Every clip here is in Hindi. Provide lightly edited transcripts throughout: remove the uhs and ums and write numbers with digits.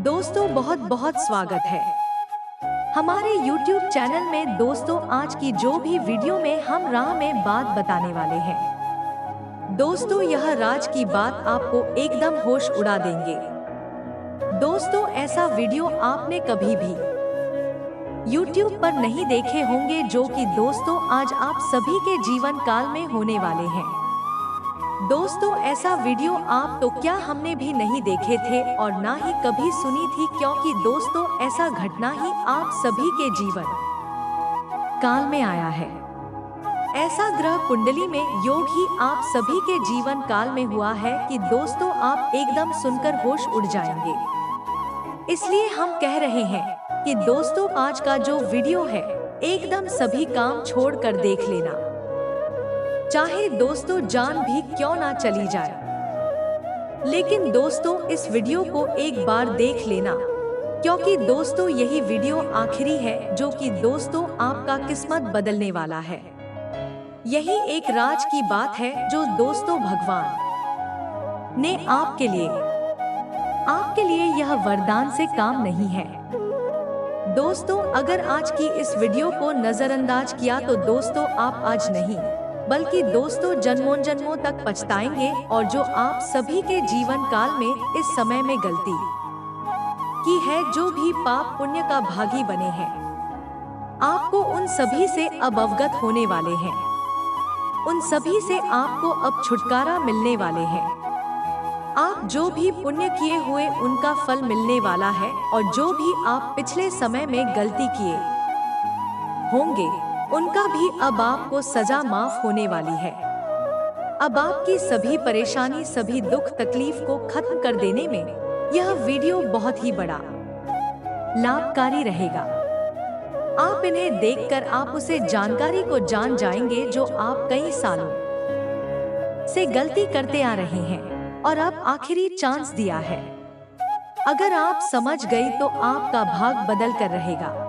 दोस्तों बहुत बहुत स्वागत है हमारे YouTube चैनल में। दोस्तों आज की जो भी वीडियो में हम राह में बात बताने वाले हैं। दोस्तों यह राज की बात आपको एकदम होश उड़ा देंगे। दोस्तों ऐसा वीडियो आपने कभी भी YouTube पर नहीं देखे होंगे, जो कि दोस्तों आज आप सभी के जीवन काल में होने वाले हैं। दोस्तों ऐसा वीडियो आप तो क्या हमने भी नहीं देखे थे और ना ही कभी सुनी थी, क्योंकि दोस्तों ऐसा घटना ही आप सभी के जीवन काल में आया है। ऐसा ग्रह कुंडली में योग ही आप सभी के जीवन काल में हुआ है कि दोस्तों आप एकदम सुनकर होश उड़ जाएंगे। इसलिए हम कह रहे हैं कि दोस्तों आज का जो वीडियो है एकदम सभी काम छोड़कर देख लेना, चाहे दोस्तों जान भी क्यों ना चली जाए। लेकिन दोस्तों इस वीडियो को एक बार देख लेना, क्योंकि दोस्तों यही वीडियो आखिरी है जो कि दोस्तों आपका किस्मत बदलने वाला है। यही एक राज की बात है जो दोस्तों भगवान ने आपके लिए यह वरदान से काम नहीं है। दोस्तों अगर आज की इस वीडियो को नजरअंदाज किया तो दोस्तों आप आज नहीं बल्कि दोस्तों जन्मों जन्मों तक पछताएंगे, और जो आप सभी के जीवन काल में इस समय में गलती की है, जो भी पाप पुण्य का भागी बने हैं, आपको उन सभी से अब अवगत होने वाले हैं। उन सभी से आपको अब छुटकारा मिलने वाले हैं। आप जो भी पुण्य किए हुए उनका फल मिलने वाला है, और जो भी आप पिछले समय में गलती किए होंगे उनका भी अब आपको सजा माफ होने वाली है। अब आपकी सभी परेशानी, सभी दुख तकलीफ को खत्म कर देने में यह वीडियो बहुत ही बड़ा लाभकारी रहेगा। आप इन्हें देखकर आप उसे जानकारी को जान जाएंगे जो आप कई सालों से गलती करते आ रहे हैं और अब आखिरी चांस दिया है। अगर आप समझ गए तो आपका भाग बदल कर रहेगा।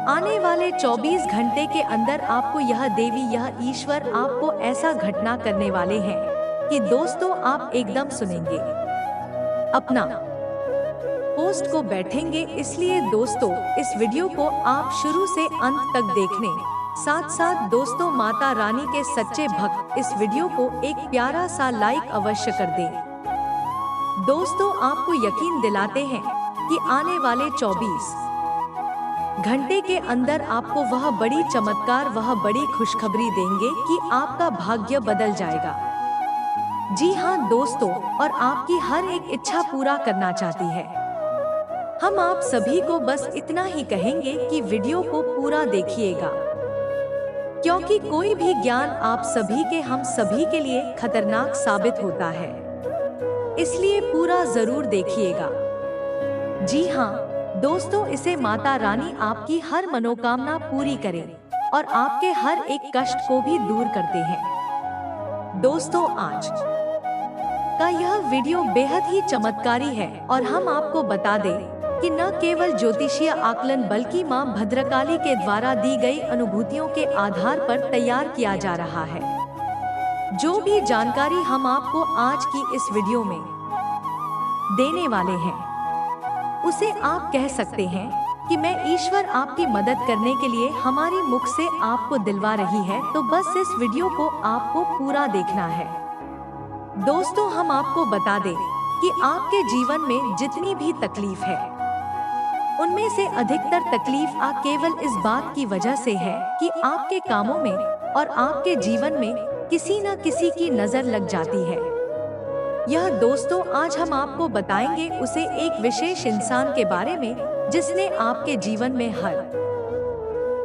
आने वाले 24 घंटे के अंदर आपको यह देवी, यह ईश्वर आपको ऐसा घटना करने वाले हैं कि दोस्तों आप एकदम सुनेंगे, अपना पोस्ट को बैठेंगे। इसलिए दोस्तों इस वीडियो को आप शुरू से अंत तक देखने साथ साथ दोस्तों माता रानी के सच्चे भक्त इस वीडियो को एक प्यारा सा लाइक अवश्य कर दें। दोस्तों आपको यकीन दिलाते हैं कि आने वाले 24 घंटे के अंदर आपको वह बड़ी चमत्कार, वह बड़ी खुशखबरी देंगे कि आपका भाग्य बदल जाएगा। जी हाँ दोस्तों, और आपकी हर एक इच्छा पूरा करना चाहती है। हम आप सभी को बस इतना ही कहेंगे कि वीडियो को पूरा देखिएगा, क्योंकि कोई भी ज्ञान आप सभी के, हम सभी के लिए खतरनाक साबित होता है। इसलिए पूरा जरूर देखिएगा। जी हाँ दोस्तों, इसे माता रानी आपकी हर मनोकामना पूरी करें और आपके हर एक कष्ट को भी दूर करते हैं। दोस्तों आज का यह वीडियो बेहद ही चमत्कारी है, और हम आपको बता दें कि न केवल ज्योतिषीय आकलन बल्कि मां भद्रकाली के द्वारा दी गई अनुभूतियों के आधार पर तैयार किया जा रहा है। जो भी जानकारी हम आपको आज की इस वीडियो में देने वाले हैं उसे आप कह सकते हैं कि मैं ईश्वर आपकी मदद करने के लिए हमारे मुख से आपको दिलवा रही है। तो बस इस वीडियो को आपको पूरा देखना है। दोस्तों हम आपको बता दें कि आपके जीवन में जितनी भी तकलीफ है उनमें से अधिकतर तकलीफ केवल इस बात की वजह से है कि आपके कामों में और आपके जीवन में किसी न किसी की नजर लग जाती है। यह दोस्तों आज हम आपको बताएंगे उसे एक विशेष इंसान के बारे में जिसने आपके जीवन में हर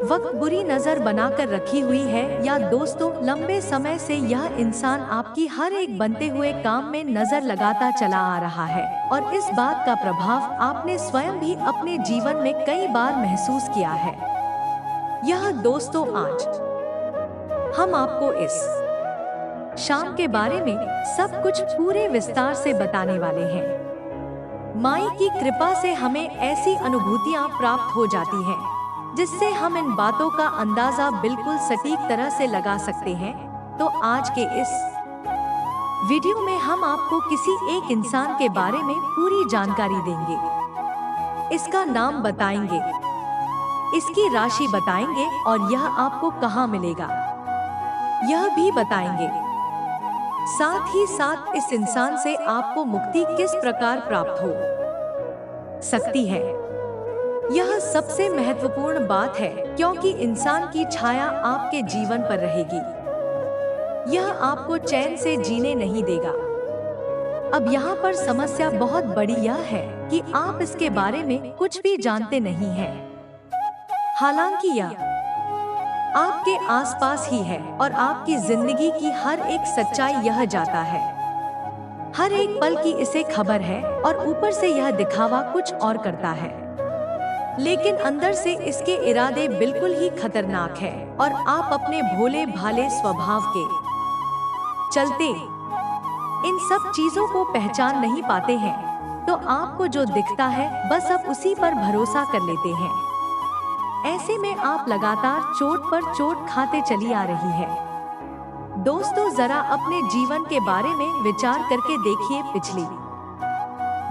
वक्त बुरी नजर बनाकर रखी हुई है, या दोस्तों लंबे समय से यह इंसान आपकी हर एक बनते हुए काम में नजर लगाता चला आ रहा है, और इस बात का प्रभाव आपने स्वयं भी अपने जीवन में कई बार महसूस किया है। यह दोस्तों आज हम आपको इस शाम के बारे में सब कुछ पूरे विस्तार से बताने वाले हैं। माई की कृपा से हमें ऐसी अनुभूतियां प्राप्त हो जाती हैं जिससे हम इन बातों का अंदाजा बिल्कुल सटीक तरह से लगा सकते हैं। तो आज के इस वीडियो में हम आपको किसी एक इंसान के बारे में पूरी जानकारी देंगे। इसका नाम बताएंगे, इसकी राशि बताएंगे और यह आपको कहाँ मिलेगा यह भी बताएंगे। साथ ही साथ इस इंसान से आपको मुक्ति किस प्रकार प्राप्त हो सकती है, यह सबसे महत्वपूर्ण बात है, क्योंकि इंसान की छाया आपके जीवन पर रहेगी। यह आपको चैन से जीने नहीं देगा। अब यहाँ पर समस्या बहुत बड़ी यह है कि आप इसके बारे में कुछ भी जानते नहीं हैं। हालांकि यह आपके आसपास ही है और आपकी जिंदगी की हर एक सच्चाई यह जाता है। हर एक पल की इसे खबर है और ऊपर से यह दिखावा कुछ और करता है, लेकिन अंदर से इसके इरादे बिल्कुल ही खतरनाक है और आप अपने भोले भाले स्वभाव के चलते इन सब चीजों को पहचान नहीं पाते हैं, तो आपको जो दिखता है बस अब उसी पर भरोसा कर लेते हैं। ऐसे में आप लगातार चोट पर चोट खाते चली आ रही है। दोस्तों, जरा अपने जीवन के बारे में विचार करके देखिए, पिछली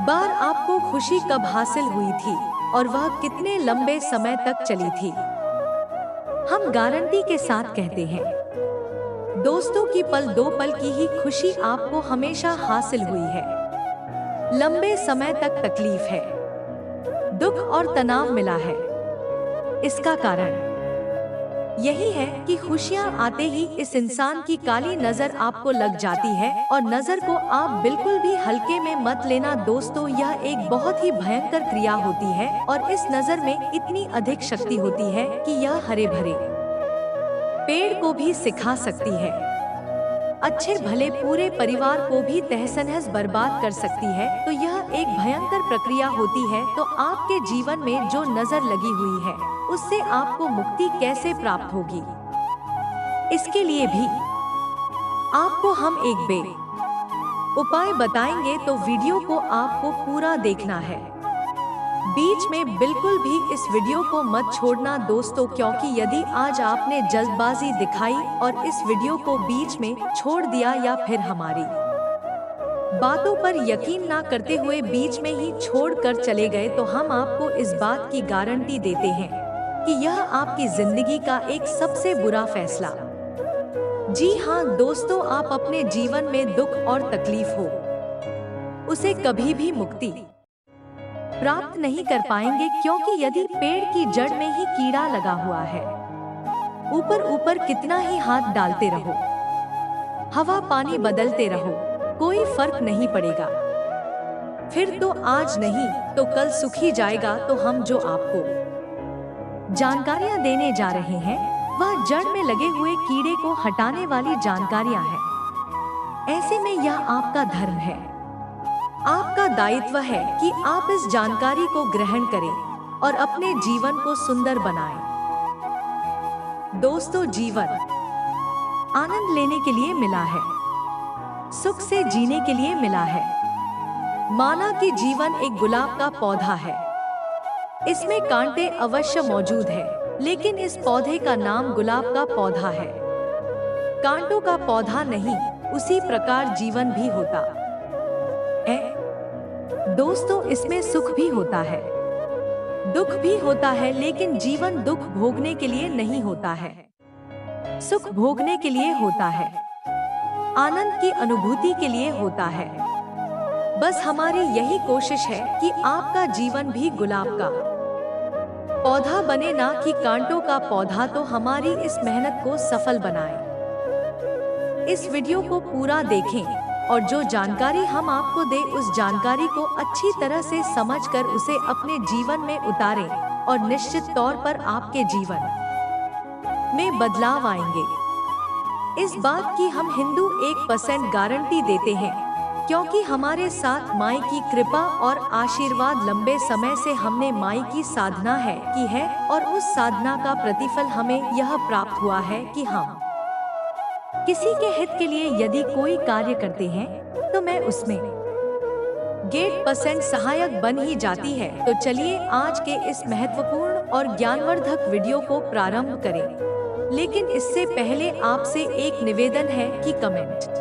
बार आपको खुशी कब हासिल हुई थी और वह कितने लंबे समय तक चली थी। हम गारंटी के साथ कहते हैं दोस्तों की पल दो पल की ही खुशी आपको हमेशा हासिल हुई है। लंबे समय तक तकलीफ है, दुख और तनाव मिला है। इसका कारण यही है कि खुशियां आते ही इस इंसान की काली नजर आपको लग जाती है, और नजर को आप बिल्कुल भी हल्के में मत लेना दोस्तों। यह एक बहुत ही भयंकर क्रिया होती है और इस नजर में इतनी अधिक शक्ति होती है कि यह हरे भरे पेड़ को भी सिखा सकती है, अच्छे भले पूरे परिवार को भी तहस-नहस बर्बाद कर सकती है। तो यह एक भयंकर प्रक्रिया होती है। तो आपके जीवन में जो नजर लगी हुई है उससे आपको मुक्ति कैसे प्राप्त होगी, इसके लिए भी आपको हम एक उपाय बताएंगे, तो वीडियो को आपको पूरा देखना है। बीच में बिल्कुल भी इस वीडियो को मत छोड़ना दोस्तों, क्योंकि यदि आज आपने जल्दबाजी दिखाई और इस वीडियो को बीच में छोड़ दिया या फिर हमारी बातों पर यकीन ना करते हुए बीच में ही छोड़कर चले गए, तो हम आपको इस बात की गारंटी देते हैं कि यह आपकी जिंदगी का एक सबसे बुरा फैसला। जी हाँ दोस्तों, आप अपने जीवन में दुख और तकलीफ हो उसे कभी भी मुक्ति प्राप्त नहीं कर पाएंगे, क्योंकि यदि पेड़ की जड़ में ही कीड़ा लगा हुआ है, ऊपर ऊपर कितना ही हाथ डालते रहो, हवा पानी बदलते रहो, कोई फर्क नहीं पड़ेगा। फिर तो आज नहीं तो कल सुखी जाएगा। तो हम जो आपको जानकारियां देने जा रहे हैं वह जड़ में लगे हुए कीड़े को हटाने वाली जानकारियां हैं। ऐसे में यह आपका धर्म है, आपका दायित्व है कि आप इस जानकारी को ग्रहण करें और अपने जीवन को सुंदर बनाएं। दोस्तों, जीवन आनंद लेने के लिए मिला है, सुख से जीने के लिए मिला है। माना कि जीवन एक गुलाब का पौधा है, इसमें कांटे अवश्य मौजूद है, लेकिन इस पौधे का नाम गुलाब का पौधा है, कांटों का पौधा नहीं। उसी प्रकार जीवन भी होता है दोस्तों, इसमें सुख भी होता है, दुख भी होता है, लेकिन जीवन दुख भोगने के लिए नहीं होता है, सुख भोगने के लिए होता है, आनंद की अनुभूति के लिए होता है। बस हमारी यही कोशिश है कि आपका जीवन भी गुलाब का पौधा बने, ना कि कांटों का पौधा। तो हमारी इस मेहनत को सफल बनाएं। इस वीडियो को पूरा देखें और जो जानकारी हम आपको दे उस जानकारी को अच्छी तरह से समझकर उसे अपने जीवन में उतारें, और निश्चित तौर पर आपके जीवन में बदलाव आएंगे। इस बात की हम हिंदू 1% गारंटी देते हैं, क्योंकि हमारे साथ माई की कृपा और आशीर्वाद लंबे समय से हमने माई की साधना की है, और उस साधना का प्रतिफल हमें यह प्राप्त हुआ है कि हम किसी के हित के लिए यदि कोई कार्य करते हैं तो मैं उसमें 1% सहायक बन ही जाती है। तो चलिए आज के इस महत्वपूर्ण और ज्ञानवर्धक वीडियो को प्रारंभ करें, लेकिन इससे पहले आपसे एक निवेदन है कि कमेंट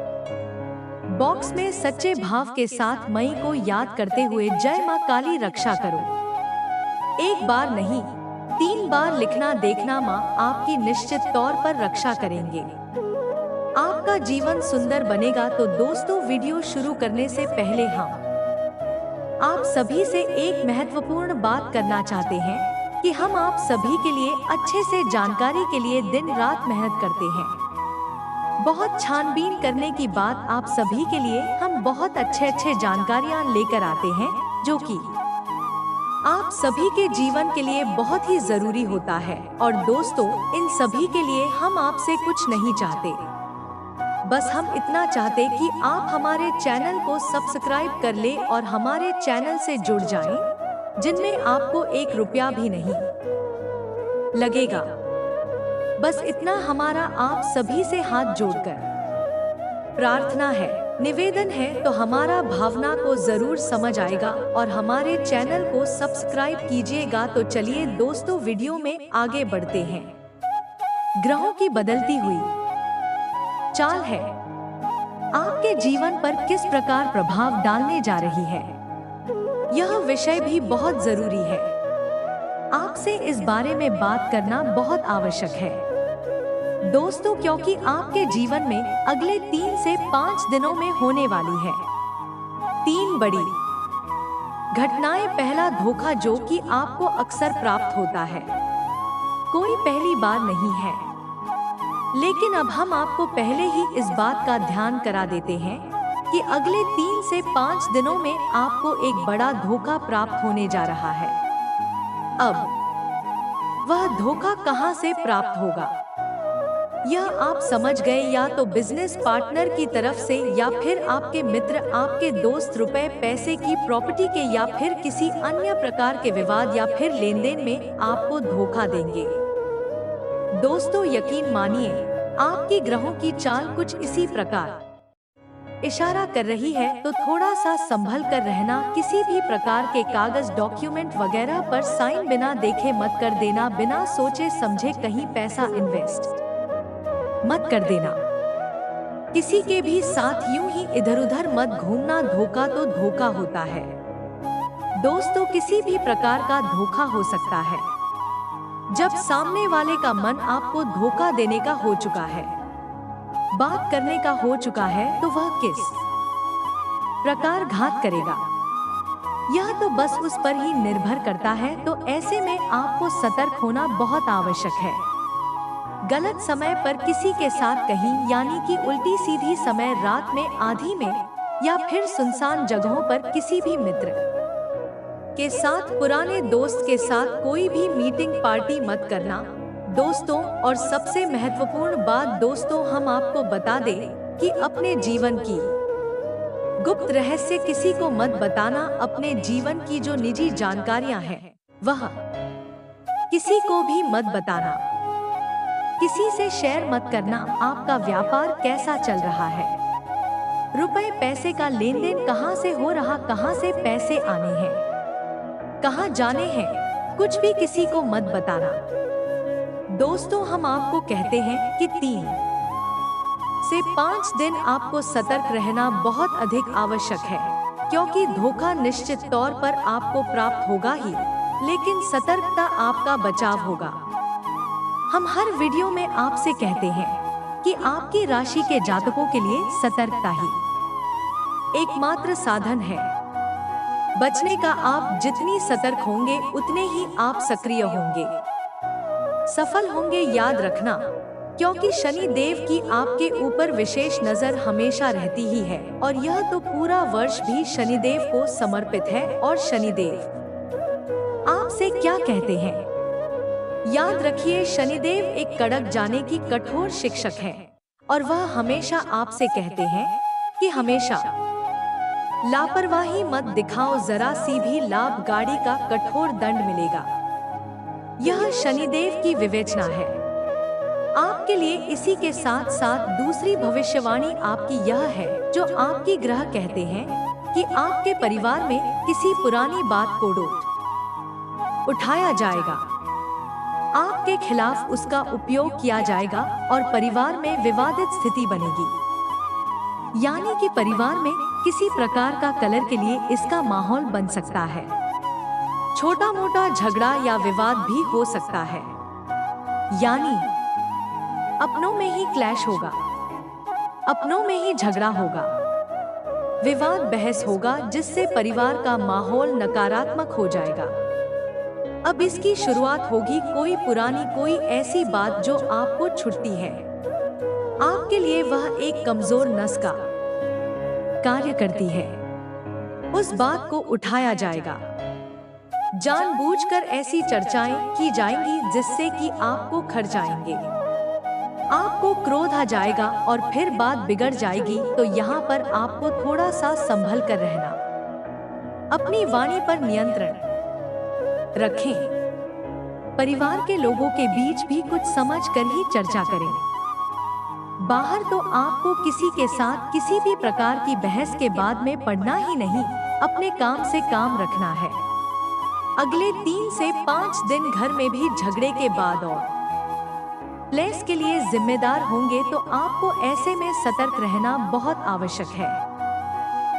बॉक्स में सच्चे भाव के साथ मई को याद करते हुए जय मां काली रक्षा करो एक बार नहीं, 3 बार लिखना देखना माँ आपकी निश्चित तौर पर रक्षा करेंगे। आपका जीवन सुंदर बनेगा। तो दोस्तों, वीडियो शुरू करने से पहले हम आप सभी से एक महत्वपूर्ण बात करना चाहते हैं कि हम आप सभी के लिए अच्छे से जानकारी के लिए दिन रात मेहनत करते हैं। बहुत छानबीन करने की बात आप सभी के लिए हम बहुत अच्छे जानकारियां लेकर आते हैं, जो कि आप सभी के जीवन के लिए बहुत ही जरूरी होता है। और दोस्तों, इन सभी के लिए हम आपसे कुछ नहीं चाहते, बस हम इतना चाहते कि आप हमारे चैनल को सब्सक्राइब कर ले और हमारे चैनल से जुड़ जाएं, जिनमें आपको 1 रुपया भी नहीं लगेगा। बस इतना हमारा आप सभी से हाथ जोड़कर प्रार्थना है, निवेदन है। तो हमारा भावना को जरूर समझ आएगा और हमारे चैनल को सब्सक्राइब कीजिएगा। तो चलिए दोस्तों, वीडियो में आगे बढ़ते हैं। ग्रहों की बदलती हुई चाल है आपके जीवन पर किस प्रकार प्रभाव डालने जा रही है, यह विषय भी बहुत जरूरी है। आपसे इस बारे में बात करना बहुत आवश्यक है दोस्तों, क्योंकि आपके जीवन में अगले 3 से 5 दिनों में होने वाली है 3 बड़ी घटनाएं। पहला, धोखा, जो कि आपको अक्सर प्राप्त होता है। कोई पहली बार नहीं है, लेकिन अब हम आपको पहले ही इस बात का ध्यान करा देते हैं कि अगले 3 से 5 दिनों में आपको एक बड़ा धोखा प्राप्त होने जा रहा है। अब वह धोखा कहां से प्राप्त होगा, यह आप समझ गए। या तो बिजनेस पार्टनर की तरफ से, या फिर आपके मित्र, आपके दोस्त, रुपए पैसे की, प्रॉपर्टी के, या फिर किसी अन्य प्रकार के विवाद या फिर लेनदेन में आपको धोखा देंगे। दोस्तों, यकीन मानिए, आपकी ग्रहों की चाल कुछ इसी प्रकार इशारा कर रही है। तो थोड़ा सा संभल कर रहना। किसी भी प्रकार के कागज, डॉक्यूमेंट वगैरह पर साइन बिना देखे मत कर देना। बिना सोचे समझे कहीं पैसा इन्वेस्ट मत कर देना। किसी के भी साथ यूं ही इधर उधर मत घूमना। धोखा तो धोखा होता है दोस्तों, किसी भी प्रकार का धोखा हो सकता है। जब सामने वाले का मन आपको धोखा देने का हो चुका है, बात करने का हो चुका है, तो वह किस प्रकार घात करेगा, यह तो बस उस पर ही निर्भर करता है। तो ऐसे में आपको सतर्क होना बहुत आवश्यक है। गलत समय पर किसी के साथ कहीं, यानी कि उल्टी सीधी समय, रात में, आधी में, या फिर सुनसान जगहों पर किसी भी मित्र के साथ, पुराने दोस्त के साथ कोई भी मीटिंग पार्टी मत करना दोस्तों। और सबसे महत्वपूर्ण बात दोस्तों, हम आपको बता दें कि अपने जीवन की गुप्त रहस्य किसी को मत बताना। अपने जीवन की जो निजी जानकारियां हैं, वह किसी को भी मत बताना। किसी से शेयर मत करना। आपका व्यापार कैसा चल रहा है, रुपए पैसे का लेन देन कहां से हो रहा, कहां से पैसे आने हैं, कहां जाने हैं, कुछ भी किसी को मत बताना दोस्तों। हम आपको कहते हैं कि 3 से 5 दिन आपको सतर्क रहना बहुत अधिक आवश्यक है, क्योंकि धोखा निश्चित तौर पर आपको प्राप्त होगा ही, लेकिन सतर्कता आपका बचाव होगा। हम हर वीडियो में आपसे कहते हैं कि आपकी राशि के जातकों के लिए सतर्कता ही एकमात्र साधन है बचने का। आप जितनी सतर्क होंगे, उतने ही आप सक्रिय होंगे, सफल होंगे। याद रखना, क्योंकि शनि देव की आपके ऊपर विशेष नजर हमेशा रहती ही है, और यह तो पूरा वर्ष भी शनिदेव को समर्पित है। और शनिदेव आपसे क्या कहते हैं, याद रखिए, शनिदेव एक कड़क जाने की कठोर शिक्षक है, और वह हमेशा आपसे कहते हैं कि हमेशा लापरवाही मत दिखाओ, जरा सी भी लाभ गाड़ी का कठोर दंड मिलेगा। यह शनिदेव की विवेचना है आपके लिए। इसी के साथ साथ दूसरी भविष्यवाणी आपकी यह है, जो आपकी ग्रह कहते हैं कि आपके परिवार में किसी पुरानी बात को उठाया जाएगा, आपके खिलाफ उसका उपयोग किया जाएगा और परिवार में विवादित स्थिति बनेगी। यानी कि परिवार में किसी प्रकार का कलह के लिए इसका माहौल बन सकता है। छोटा मोटा झगड़ा या विवाद भी हो सकता है, यानी अपनों में ही क्लैश होगा, अपनों में ही झगड़ा होगा, विवाद बहस होगा, जिससे परिवार का माहौल नकारात्मक हो जाएगा। अब इसकी शुरुआत होगी कोई पुरानी कोई ऐसी बात जो आपको छुटती है, आपके लिए वह एक कमजोर नस का कार्य करती है। उस बात को उठाया जाएगा, जानबूझकर ऐसी चर्चाएं की जाएंगी जिससे कि आपको खर्चाएंगे, आपको क्रोध आ जाएगा और फिर बात बिगड़ जाएगी। तो यहाँ पर आपको थोड़ा सा संभल कर रहना, अपनी वाणी पर नियंत्रण रखें। परिवार के लोगों के बीच भी कुछ समझ कर ही चर्चा करें। बाहर तो आपको किसी के साथ किसी भी प्रकार की बहस के बाद में पड़ना ही नहीं, अपने काम से काम रखना है। अगले 3 से 5 दिन घर में भी झगड़े के बाद और प्लेस के लिए जिम्मेदार होंगे, तो आपको ऐसे में सतर्क रहना बहुत आवश्यक है।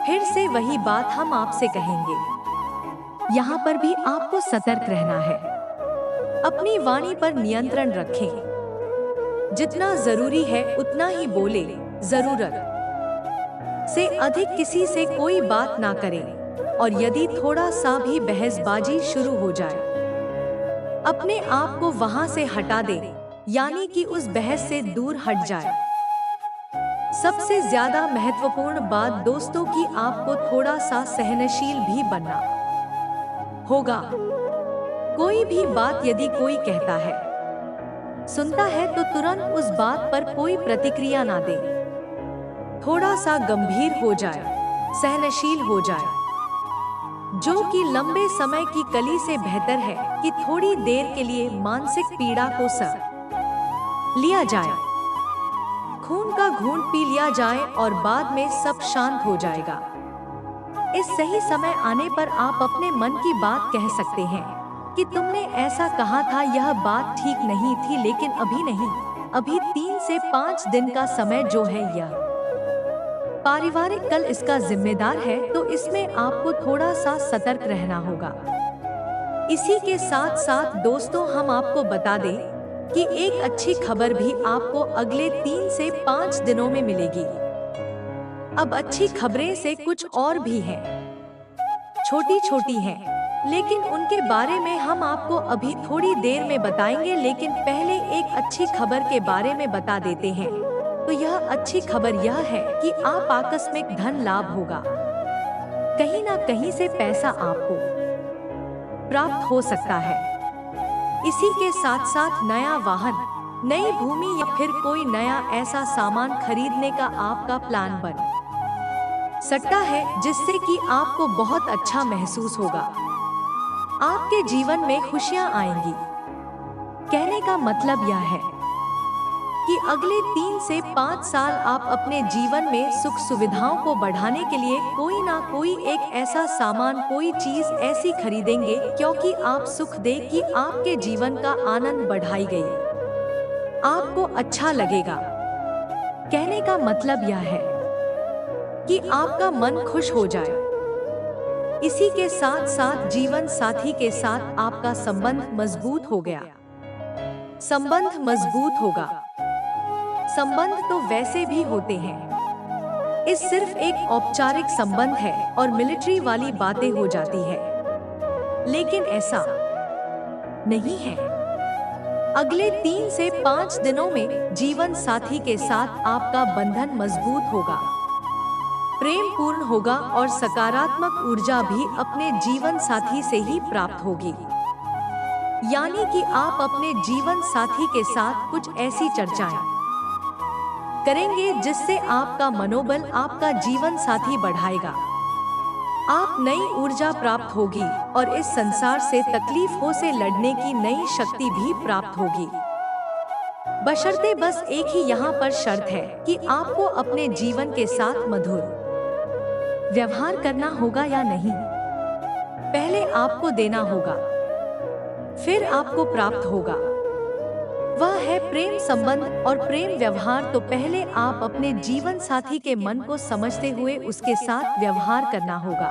फिर से वही बात हम आपसे कहेंगे, यहाँ पर भी आपको सतर्क रहना है, अपनी वाणी पर नियंत्रण रखें। जितना जरूरी है उतना ही बोले, जरूरत से अधिक किसी से कोई बात ना करें। और यदि थोड़ा सा भी बहसबाजी शुरू हो जाए, अपने आप को वहां से हटा दें, यानी कि उस बहस से दूर हट जाए। सबसे ज्यादा महत्वपूर्ण बात दोस्तों की आपको थोड़ा सा सहनशील भी बनना होगा। कोई भी बात यदि कोई कहता है, सुनता है, तो तुरंत उस बात पर कोई प्रतिक्रिया ना दे, थोड़ा सा गंभीर हो जाए, सहनशील हो जाए, जो कि लंबे समय की कली से बेहतर है कि थोड़ी देर के लिए मानसिक पीड़ा को सह लिया जाए, खून का घूंट पी लिया जाए और बाद में सब शांत हो जाएगा। इस सही समय आने पर आप अपने मन की बात कह सकते हैं कि तुमने ऐसा कहा था, यह बात ठीक नहीं थी, लेकिन अभी नहीं, अभी 3 से 5 दिन का समय जो है यह पारिवारिक कल इसका जिम्मेदार है, तो इसमें आपको थोड़ा सा सतर्क रहना होगा। इसी के साथ साथ दोस्तों हम आपको बता दें कि एक अच्छी खबर भी आपको अगले 3 से 5 दिनों में मिलेगी। अब अच्छी खबरें से कुछ और भी हैं, छोटी छोटी हैं, लेकिन उनके बारे में हम आपको अभी थोड़ी देर में बताएंगे। लेकिन पहले एक अच्छी खबर के बारे में बता देते हैं। तो यह अच्छी खबर यह है कि आप आकस्मिक धन लाभ होगा, कहीं ना कहीं से पैसा आपको प्राप्त हो सकता है। इसी के साथ साथ नया वाहन, नई भूमि या फिर कोई नया ऐसा सामान खरीदने का आपका प्लान बन सकता है, जिससे कि आपको बहुत अच्छा महसूस होगा। आपके जीवन में खुशियां आएंगी। कहने का मतलब यह है कि अगले 3 से 5 साल आप अपने जीवन में सुख सुविधाओं को बढ़ाने के लिए कोई ना कोई एक ऐसा सामान, कोई चीज ऐसी खरीदेंगे, क्योंकि आप सुख दे कि आपके जीवन का आनंद बढ़ाई गई, आपको अच्छा लगेगा। कहने का मतलब यह है कि आपका मन खुश हो जाए। इसी के साथ साथ जीवन साथी के साथ आपका संबंध मजबूत हो गया, संबंध मजबूत होगा। संबंध तो वैसे भी होते हैं, इस सिर्फ एक औपचारिक संबंध है और मिलिट्री वाली बातें हो जाती है, लेकिन ऐसा नहीं है। अगले 3 से 5 दिनों में जीवन साथी के साथ आपका बंधन मजबूत होगा, प्रेम पूर्ण होगा और सकारात्मक ऊर्जा भी अपने जीवन साथी से ही प्राप्त होगी। यानी कि आप अपने जीवन साथी के साथ कुछ ऐसी चर्चाएं करेंगे जिससे आपका मनोबल, आपका जीवन साथी बढ़ाएगा। आप नई ऊर्जा प्राप्त होगी और इस संसार से तकलीफों से लड़ने की नई शक्ति भी प्राप्त होगी। बशर्ते बस एक ही यहाँ पर शर्त है कि आपको अपने जीवन के साथ मधुर व्यवहार करना होगा या नहीं। पहले आपको देना होगा, फिर आपको प्राप्त होगा। वह है प्रेम संबंध और प्रेम व्यवहार। तो पहले आप अपने जीवन साथी के मन को समझते हुए उसके साथ व्यवहार करना होगा,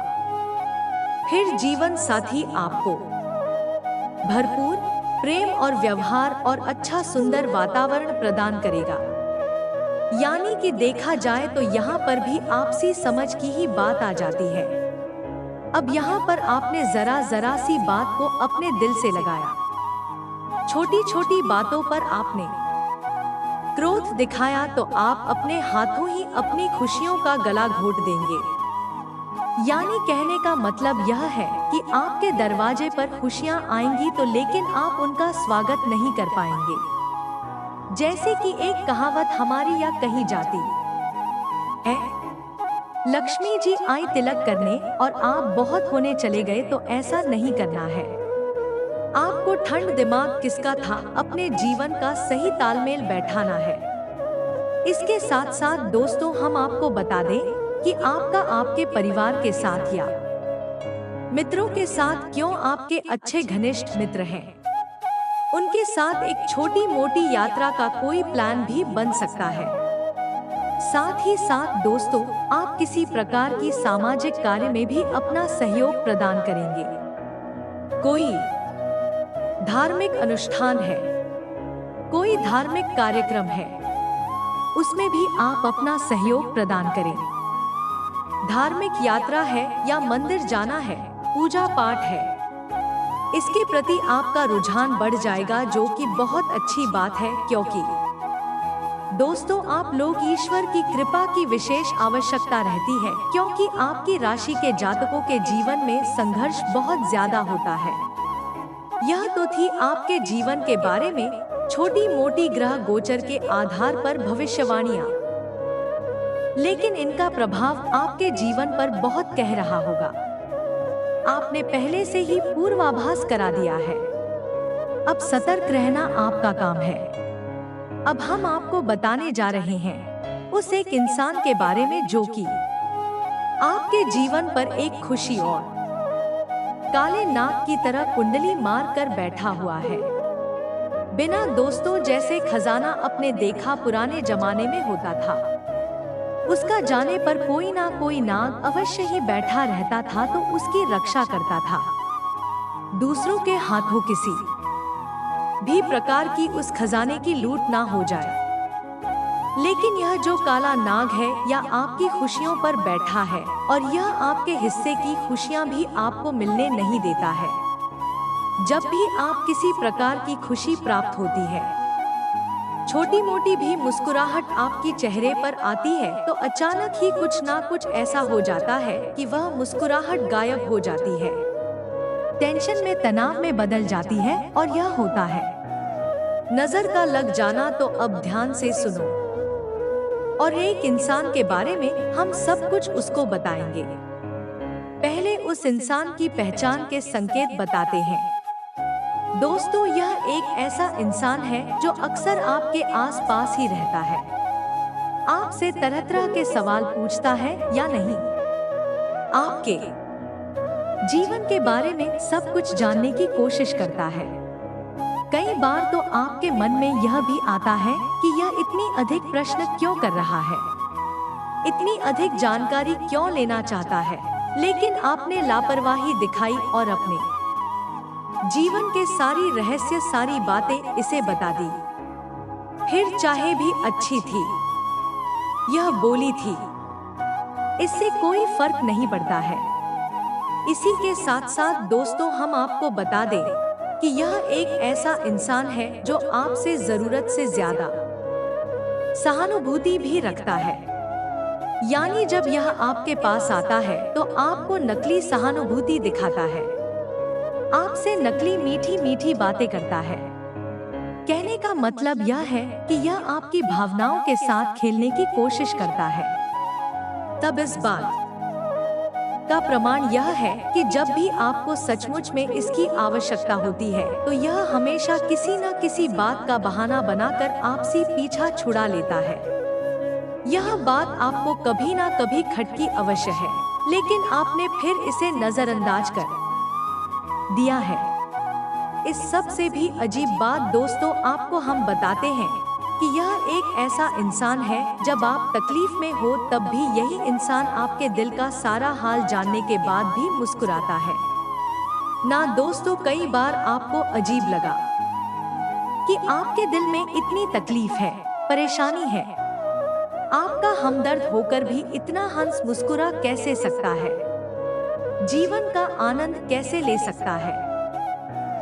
फिर जीवन साथी आपको भरपूर प्रेम और व्यवहार और अच्छा सुंदर वातावरण प्रदान करेगा। यानी कि देखा जाए तो यहाँ पर भी आपसी समझ की ही बात आ जाती है। अब यहाँ पर आपने जरा सी बात को अपने दिल से लगाया, छोटी छोटी बातों पर आपने क्रोध दिखाया तो आप अपने हाथों ही अपनी खुशियों का गला घोट देंगे। यानी कहने का मतलब यह है कि आपके दरवाजे पर खुशियां आएंगी तो लेकिन आप उनका स्वागत नहीं कर पाएंगे। जैसे कि एक कहावत हमारी या कही जाती है, लक्ष्मी जी आई तिलक करने और आप बहुत होने चले गए, तो ऐसा नहीं करना है। आपको ठंड दिमाग किसका था अपने जीवन का सही तालमेल बैठाना है। इसके साथ साथ दोस्तों हम आपको बता दें कि आपका आपके परिवार के साथ या मित्रों के साथ क्यों आपके अच्छे घनिष्ठ मित्र हैं, उनके साथ एक छोटी मोटी यात्रा का कोई प्लान भी बन सकता है। साथ ही साथ दोस्तों आप किसी प्रकार की सामाजिक कार्य में भी अपना सहयोग प्रदान करेंगे। कोई धार्मिक अनुष्ठान है, कोई धार्मिक कार्यक्रम है, उसमें भी आप अपना सहयोग प्रदान करें। धार्मिक यात्रा है या मंदिर जाना है, पूजा पाठ है, इसके प्रति आपका रुझान बढ़ जाएगा, जो कि बहुत अच्छी बात है। क्योंकि दोस्तों आप लोग ईश्वर की कृपा की विशेष आवश्यकता रहती है, क्योंकि आपकी राशि के जातकों के जीवन में संघर्ष बहुत ज्यादा होता है। यह तो थी आपके जीवन के बारे में छोटी मोटी ग्रह गोचर के आधार पर भविष्यवाणियां, लेकिन इनका प्रभाव आपके जीवन पर बहुत कह रहा होगा। आपने पहले से ही पूर्वाभास करा दिया है। अब सतर्क रहना आपका काम है। अब हम आपको बताने जा रहे हैं उस एक इंसान के बारे में जो कि आपके जीवन पर एक खुशी और काले नाग की तरह कुंडली मार कर बैठा हुआ है। बिना दोस्तों जैसे खजाना अपने देखा पुराने जमाने में होता था, उसका जाने पर कोई ना कोई नाग अवश्य ही बैठा रहता था, तो उसकी रक्षा करता था। दूसरों के हाथों किसी भी प्रकार की उस खजाने की लूट ना हो जाए। लेकिन यह जो काला नाग है या आपकी खुशियों पर बैठा है, और यह आपके हिस्से की खुशियां भी आपको मिलने नहीं देता है। जब भी आप किसी प्रकार की खुशी प्राप्त होती है, छोटी मोटी भी मुस्कुराहट आपकी चेहरे पर आती है, तो अचानक ही कुछ ना कुछ ऐसा हो जाता है कि वह मुस्कुराहट गायब हो जाती है, टेंशन में तनाव में बदल जाती है। और यह होता है नजर का लग जाना। तो अब ध्यान से सुनो, और एक इंसान के बारे में हम सब कुछ उसको बताएंगे। पहले उस इंसान की पहचान के संकेत बताते हैं। दोस्तों यह एक ऐसा इंसान है जो अक्सर आपके आसपास ही रहता है, आपसे तरह तरह के सवाल पूछता है या नहीं, आपके जीवन के बारे में सब कुछ जानने की कोशिश करता है। कई बार तो आपके मन में यह भी आता है कि यह इतनी अधिक प्रश्न क्यों कर रहा है, इतनी अधिक जानकारी क्यों लेना चाहता है, लेकिन आपने लापरवाही दिखाई और अपने जीवन के सारी रहस्य सारी बातें इसे बता दी। फिर चाहे भी अच्छी थी, यह बोली थी, इससे कोई फर्क नहीं पड़ता है। इसी के साथ साथ दोस्तों हम आपको बता दें कि यह एक ऐसा इंसान है जो आपसे जरूरत से ज्यादा सहानुभूति भी रखता है। यानी जब यह आपके पास आता है तो आपको नकली सहानुभूति दिखाता है, आपसे नकली मीठी मीठी बातें करता है। कहने का मतलब यह है कि यह आपकी भावनाओं के साथ खेलने की कोशिश करता है। तब इस बात का प्रमाण यह है कि जब भी आपको सचमुच में इसकी आवश्यकता होती है, तो यह हमेशा किसी न किसी बात का बहाना बनाकर आपसे पीछा छुड़ा लेता है। यह बात आपको कभी ना कभी खटकी अवश्य है, लेकिन आपने फिर इसे नजरअंदाज कर दिया है। इस सब से भी अजीब बात दोस्तों आपको हम बताते हैं कि यह एक ऐसा इंसान है, जब आप तकलीफ में हो तब भी यही इंसान आपके दिल का सारा हाल जानने के बाद भी मुस्कुराता है। ना दोस्तों, कई बार आपको अजीब लगा कि आपके दिल में इतनी तकलीफ है, परेशानी है। आपका हमदर्द होकर भी इतना हंस मुस्कुरा कैसे सकता है, जीवन का आनंद कैसे ले सकता है।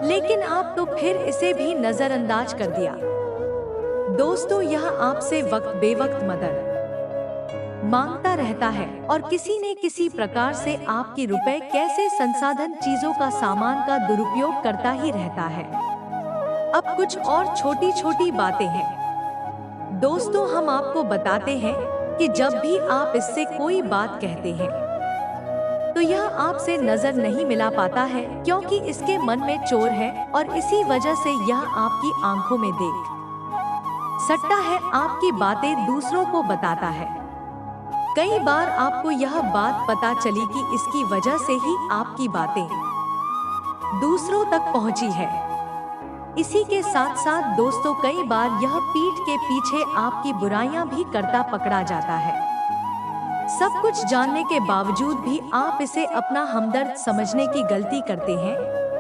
लेकिन आप तो फिर इसे भी नजरअंदाज कर दिया। दोस्तों, यह आपसे वक्त बेवक्त मदद मांगता रहता है और किसी न किसी प्रकार से आपके रुपए कैसे संसाधन चीजों का सामान का दुरुपयोग करता ही रहता है। अब कुछ और छोटी छोटी बातें हैं। दोस्तों, हम आपको बताते हैं कि जब भी आप इससे कोई बात कहते हैं तो यह आपसे नजर नहीं मिला पाता है, क्योंकि इसके मन में चोर है और इसी वजह से यह आपकी आंखों में देख सकता है, आपकी बातें दूसरों को बताता है। कई बार आपको यह बात पता चली कि इसकी वजह से ही आपकी बातें दूसरों तक पहुंची है। इसी के साथ साथ दोस्तों, कई बार यह पीठ के पीछे आपकी बुराइयां भी करता पकड़ा जाता है। सब कुछ जानने के बावजूद भी आप इसे अपना हमदर्द समझने की गलती करते हैं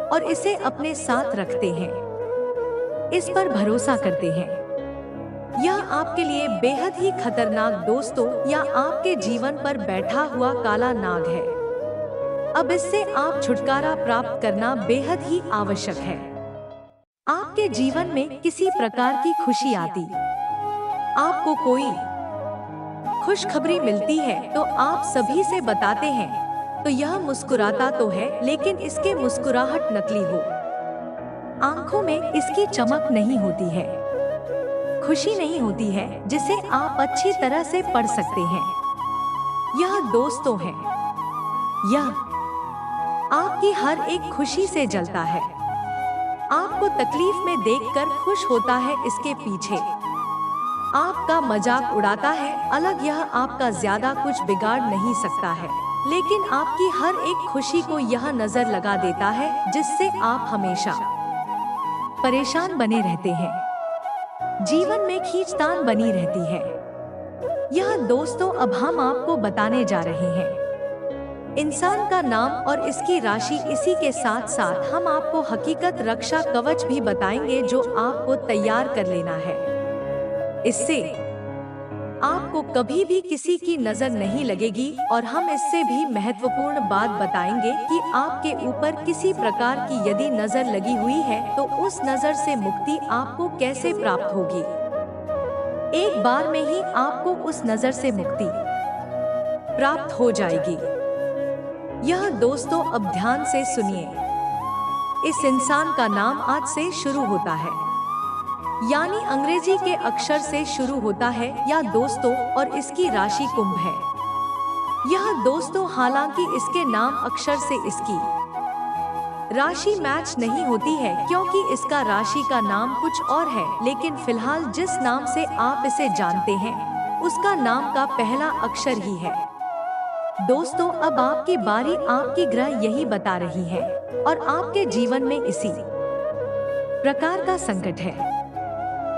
और इसे अपने साथ रखते हैं, इस पर भरोसा करते हैं। यह आपके लिए बेहद ही खतरनाक दोस्तों या आपके जीवन पर बैठा हुआ काला नाग है। अब इससे आप छुटकारा प्राप्त करना बेहद ही आवश्यक है। आपके जीवन में किसी प्रकार की खुशी आती, आपको कोई खुशखबरी मिलती है तो आप सभी से बताते हैं, तो यह मुस्कुराता तो है लेकिन इसके मुस्कुराहट नकली हो, आंखों में इसकी चमक नहीं होती है, खुशी नहीं होती है जिसे आप अच्छी तरह से पढ़ सकते हैं। यह दोस्तों है, यह आपकी हर एक खुशी से जलता है, आपको तकलीफ में देखकर खुश होता है, इसके पीछे आपका मजाक उड़ाता है। अलग यह आपका ज्यादा कुछ बिगाड़ नहीं सकता है, लेकिन आपकी हर एक खुशी को यह नजर लगा देता है, जिससे आप हमेशा परेशान बने रहते हैं, जीवन में खींचतान बनी रहती है। यह दोस्तों, अब हम आपको बताने जा रहे हैं इंसान का नाम और इसकी राशि। इसी के साथ साथ हम आपको हकीकत रक्षा कवच भी बताएंगे जो आपको तैयार कर लेना है। इससे आपको कभी भी किसी की नजर नहीं लगेगी और हम इससे भी महत्वपूर्ण बात बताएंगे कि आपके ऊपर किसी प्रकार की यदि नजर लगी हुई है तो उस नजर से मुक्ति आपको कैसे प्राप्त होगी। एक बार में ही आपको उस नजर से मुक्ति प्राप्त हो जाएगी। यह दोस्तों, अब ध्यान से सुनिए। इस इंसान का नाम आज से शुरू होता है, यानी अंग्रेजी के अक्षर से शुरू होता है या दोस्तों, और इसकी राशि कुंभ है। यह दोस्तों, हालांकि इसके नाम अक्षर से इसकी राशि मैच नहीं होती है, क्योंकि इसका राशि का नाम कुछ और है, लेकिन फिलहाल जिस नाम से आप इसे जानते हैं उसका नाम का पहला अक्षर ही है। दोस्तों, अब आपकी बारी, आपकी ग्रह यही बता रही है और आपके जीवन में इसी प्रकार का संकट है।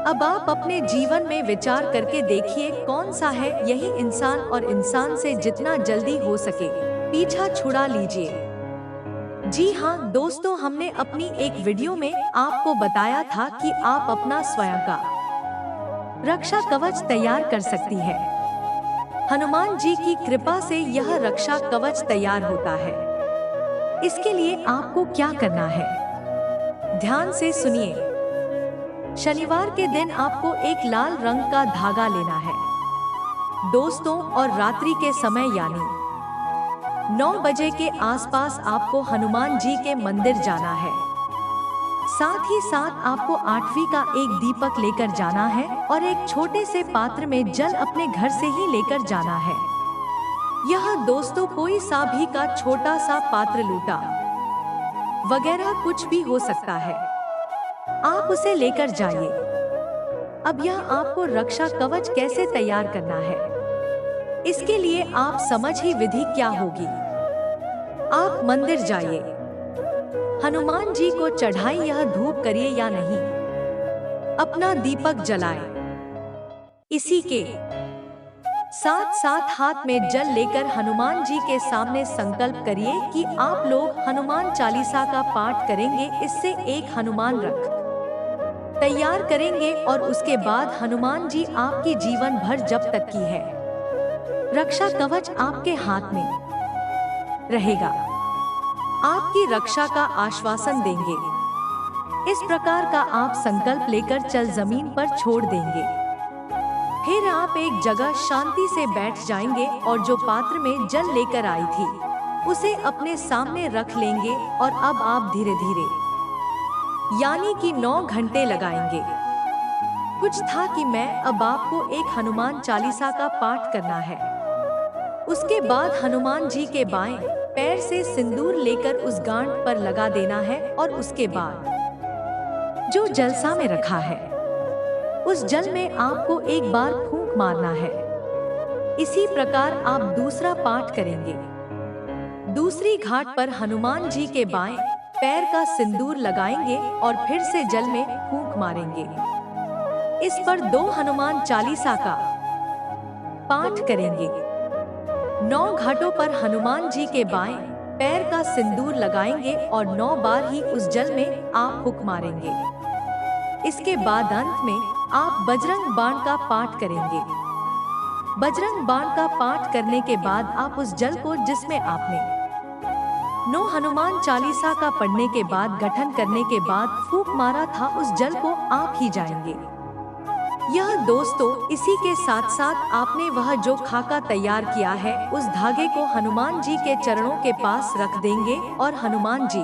अब आप अपने जीवन में विचार करके देखिए कौन सा है यही इंसान, और इंसान से जितना जल्दी हो सके पीछा छुड़ा लीजिए। जी हाँ दोस्तों, हमने अपनी एक वीडियो में आपको बताया था कि आप अपना स्वयं का रक्षा कवच तैयार कर सकती है। हनुमान जी की कृपा से यह रक्षा कवच तैयार होता है। इसके लिए आपको क्या करना है, ध्यान से सुनिए। शनिवार के दिन आपको एक लाल रंग का धागा लेना है दोस्तों, और रात्रि के समय यानी 9 बजे के आसपास आपको हनुमान जी के मंदिर जाना है। साथ ही साथ आपको 8वीं का एक दीपक लेकर जाना है और एक छोटे से पात्र में जल अपने घर से ही लेकर जाना है। यह दोस्तों, कोई सा भी का छोटा सा पात्र, लूटा वगैरह कुछ भी हो सकता है, आप उसे लेकर जाइए। अब यह आपको रक्षा कवच कैसे तैयार करना है, इसके लिए आप समझ ही विधि क्या होगी। आप मंदिर जाइए, हनुमान जी को चढ़ाई यह धूप करिए या नहीं, अपना दीपक जलाए। इसी के साथ साथ हाथ में जल लेकर हनुमान जी के सामने संकल्प करिए कि आप लोग हनुमान चालीसा का पाठ करेंगे। इससे एक हनुमान रख तैयार करेंगे और उसके बाद हनुमान जी आपकी जीवन भर जब तक की है रक्षा कवच आपके हाथ में रहेगा, आपकी रक्षा का आश्वासन देंगे। इस प्रकार का आप संकल्प लेकर चल जमीन पर छोड़ देंगे। फिर आप एक जगह शांति से बैठ जाएंगे और जो पात्र में जल लेकर आई थी उसे अपने सामने रख लेंगे। और अब आप धीरे धीरे यानी कि 9 घंटे लगाएंगे। कुछ था कि मैं अब आपको एक हनुमान चालीसा का पाठ करना है। उसके बाद हनुमान जी के बाएं पैर से सिंदूर लेकर उस गांठ पर लगा देना है और उसके बाद जो जलसा में रखा है उस जल में आपको एक बार फूंक मारना है। इसी प्रकार आप दूसरा पाठ करेंगे। दूसरी घाट पर हनुमान जी के बाएं पैर का सिंदूर लगाएंगे और फिर से जल में फूंक मारेंगे। इस पर 2 हनुमान चालीसा का पाठ करेंगे। 9 घाटों पर हनुमान जी के बाएं पैर का सिंदूर लगाएंगे और 9 बार ही उस जल में आप फूंक मारेंगे। इसके बाद अंत में आप बजरंग बाण का पाठ करेंगे। बजरंग बाण का पाठ करने के बाद आप उस जल को जिसमें आपने 9 हनुमान चालीसा का पढ़ने के बाद गठन करने के बाद फूंक मारा था उस जल को आप ही जाएंगे। यह दोस्तों इसी के साथ साथ आपने वह जो खाका तैयार किया है उस धागे को हनुमान जी के चरणों के पास रख देंगे और हनुमान जी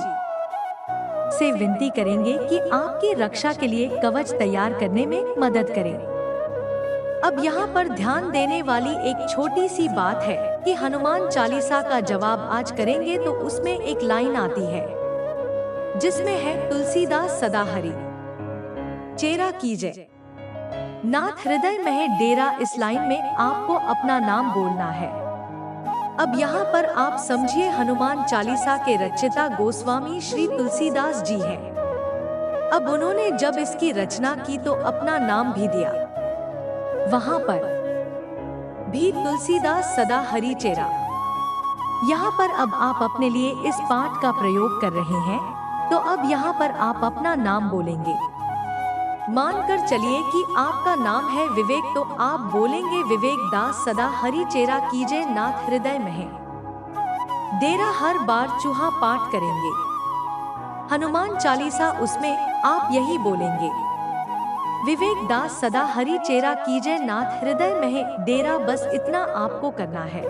से विनती करेंगे कि आपकी रक्षा के लिए कवच तैयार करने में मदद करें। अब यहाँ पर ध्यान देने वाली एक छोटी सी बात है कि हनुमान चालीसा का जवाब आज करेंगे तो उसमें एक लाइन आती है जिसमें है तुलसीदास सदा हरि चेरा कीजय नाथ हृदय में डेरा। इस लाइन में आपको अपना नाम बोलना है। अब यहाँ पर आप समझिए हनुमान चालीसा के रचयिता गोस्वामी श्री तुलसीदास जी हैं। अब उन्होंने जब इसकी रचना की तो अपना नाम भी दिया। वहाँ पर भी तुलसीदास सदा हरि चेरा। यहाँ पर अब आप अपने लिए इस पाठ का प्रयोग कर रहे हैं तो अब यहाँ पर आप अपना नाम बोलेंगे। मानकर चलिए कि आपका नाम है विवेक तो आप बोलेंगे विवेक दास सदा हरि चेरा कीजय नाथ हृदय में डेरा। हर बार चूहा पाठ करेंगे हनुमान चालीसा उसमें आप यही बोलेंगे विवेक दास सदा हरि चेरा कीजय नाथ हृदय में डेरा। बस इतना आपको करना है।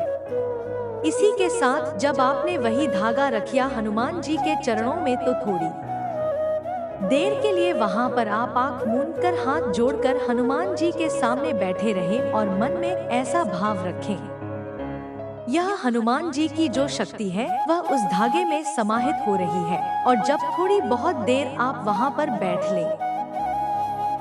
इसी के साथ जब आपने वही धागा रखिया हनुमान जी के चरणों में तो थोड़ी देर के लिए वहां पर आप आंख मूंदकर हाथ जोड़कर हनुमान जी के सामने बैठे रहें और मन में ऐसा भाव रखें यह हनुमान जी की जो शक्ति है वह उस धागे में समाहित हो रही है। और जब थोड़ी बहुत देर आप वहां पर बैठ लें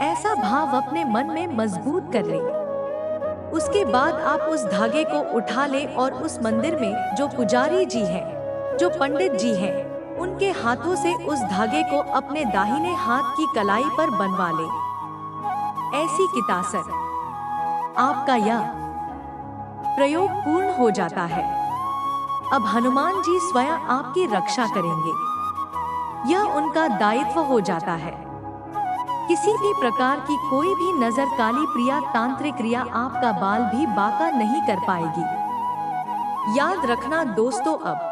ऐसा भाव अपने मन में मजबूत कर लें। उसके बाद आप उस धागे को उठा लें और उस मंदिर में जो पुजारी जी हैं, जो पंडित जी हैं, उनके हाथों से उस धागे को अपने दाहिने हाथ की कलाई पर बनवा लें। ऐसी कितासर आपका यह प्रयोग पूर्ण हो जाता है। अब हनुमान जी स्वयं आपकी रक्षा करेंगे। यह उनका दायित्व हो जाता है। किसी भी प्रकार की कोई भी नजर काली प्रिया तांत्रिक क्रिया आपका बाल भी बांका नहीं कर पाएगी। याद रखना दोस्तों, अब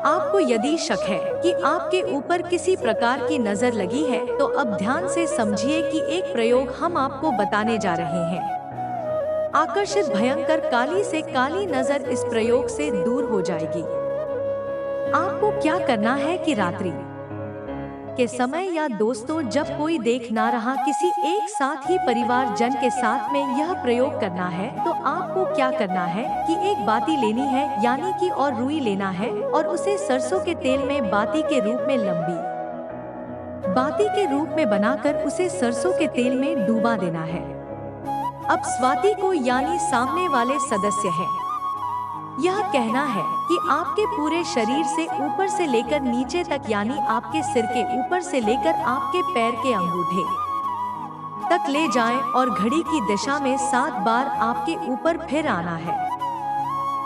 आपको यदि शक है कि आपके ऊपर किसी प्रकार की नजर लगी है तो अब ध्यान से समझिए कि एक प्रयोग हम आपको बताने जा रहे हैं। आकर्षित भयंकर काली से काली नजर इस प्रयोग से दूर हो जाएगी। आपको क्या करना है कि रात्रि के समय या दोस्तों जब कोई देख ना रहा किसी एक साथ ही परिवार जन के साथ में यह प्रयोग करना है तो आपको क्या करना है कि एक बाती लेनी है यानी कि और रुई लेना है और उसे सरसों के तेल में बाती के रूप में लंबी बाती के रूप में बनाकर उसे सरसों के तेल में डूबा देना है। अब स्वाति को यानी सामने वाले सदस्य है यह कहना है कि आपके पूरे शरीर से ऊपर से लेकर नीचे तक यानी आपके सिर के ऊपर से लेकर आपके पैर के अंगूठे तक ले जाएं और घड़ी की दिशा में 7 बार आपके ऊपर फिर आना है।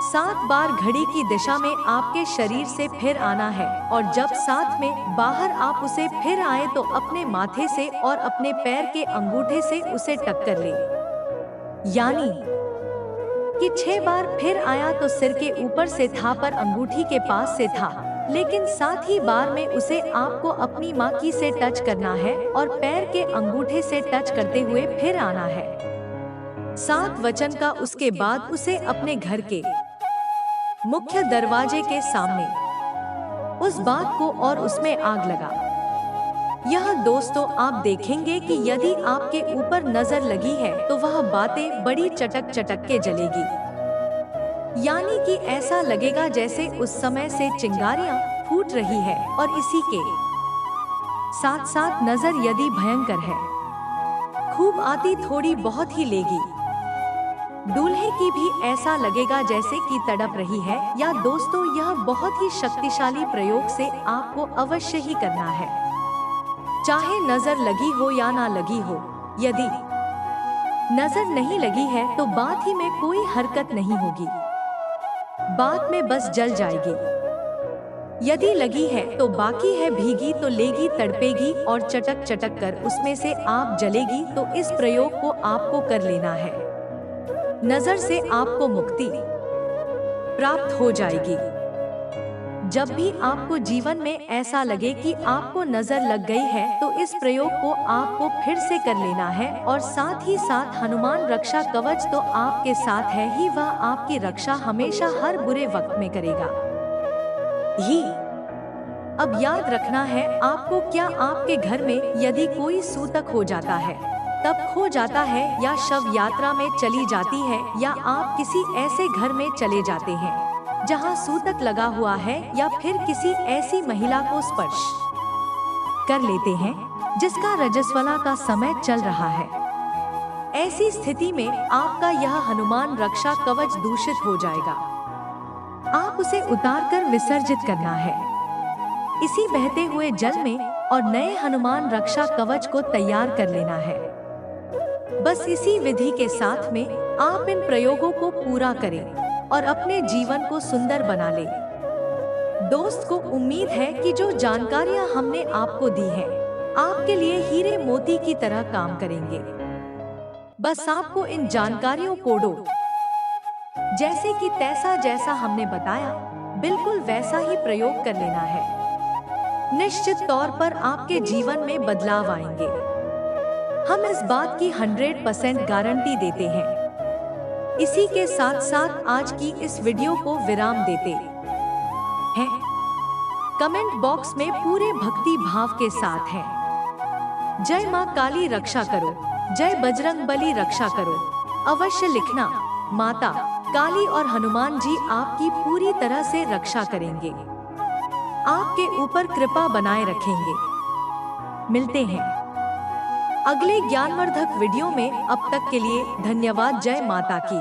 7 बार घड़ी की दिशा में आपके शरीर से फिर आना है और जब 7 में बाहर आप उसे फिर आए तो अपने माथे से और अपने पैर के अंगूठे से उसे टक्कर ले। यानी कि 6 बार फिर आया तो सिर के ऊपर से था पर अंगूठी के पास से था, लेकिन 7 ही बार में उसे आपको अपनी माँ की से टच करना है और पैर के अंगूठे से टच करते हुए फिर आना है। 7 वचन का उसके बाद उसे अपने घर के मुख्य दरवाजे के सामने उस बात को और उसमें आग लगा। यह दोस्तों आप देखेंगे कि यदि आपके ऊपर नजर लगी है तो वह बातें बड़ी चटक चटक के जलेगी। यानी कि ऐसा लगेगा जैसे उस समय से चिंगारियां फूट रही है और इसी के साथ साथ नजर यदि भयंकर है, खूब आती थोड़ी बहुत ही लेगी। दूल्हे की भी ऐसा लगेगा जैसे कि तड़प रही है। या दोस्तों यह बहुत ही शक्तिशाली प्रयोग से आपको अवश्य ही करना है, चाहे नजर लगी हो या ना लगी हो। यदि नजर नहीं लगी है तो बात ही में कोई हरकत नहीं होगी, बात में बस जल जाएगी। यदि लगी है तो बाकी है भीगी तो लेगी, तड़पेगी और चटक चटक कर उसमें से आप जलेगी। तो इस प्रयोग को आपको कर लेना है, नजर से आपको मुक्ति प्राप्त हो जाएगी। जब भी आपको जीवन में ऐसा लगे कि आपको नजर लग गई है तो इस प्रयोग को आपको फिर से कर लेना है और साथ ही साथ हनुमान रक्षा कवच तो आपके साथ है ही, वह आपकी रक्षा हमेशा हर बुरे वक्त में करेगा ही। अब याद रखना है आपको, क्या आपके घर में यदि कोई सूतक हो जाता है, तब खो जाता है या शव यात्रा में चली जाती है या आप किसी ऐसे घर में चले जाते हैं जहां सूतक लगा हुआ है या फिर किसी ऐसी महिला को स्पर्श कर लेते हैं जिसका रजस्वला का समय चल रहा है, ऐसी स्थिति में आपका यह हनुमान रक्षा कवच दूषित हो जाएगा। आप उसे उतारकर विसर्जित करना है इसी बहते हुए जल में और नए हनुमान रक्षा कवच को तैयार कर लेना है। बस इसी विधि के साथ में आप इन प्रयोगों को पूरा करें और अपने जीवन को सुंदर बना ले। दोस्त को उम्मीद है कि जो जानकारियां हमने आपको दी हैं, आपके लिए हीरे मोती की तरह काम करेंगे। बस आपको इन जानकारियों को जैसे कि तैसा जैसा हमने बताया बिल्कुल वैसा ही प्रयोग कर लेना है। निश्चित तौर पर आपके जीवन में बदलाव आएंगे, हम इस बात की 100% गारंटी देते हैं। इसी के साथ साथ आज की इस वीडियो को विराम देते हैं। कमेंट बॉक्स में पूरे भक्ति भाव के साथ है, जय मां काली रक्षा करो, जय बजरंग बली रक्षा करो, अवश्य लिखना। माता काली और हनुमान जी आपकी पूरी तरह से रक्षा करेंगे, आपके ऊपर कृपा बनाए रखेंगे। मिलते हैं अगले ज्ञानवर्धक वीडियो में, अब तक के लिए धन्यवाद। जय माता की।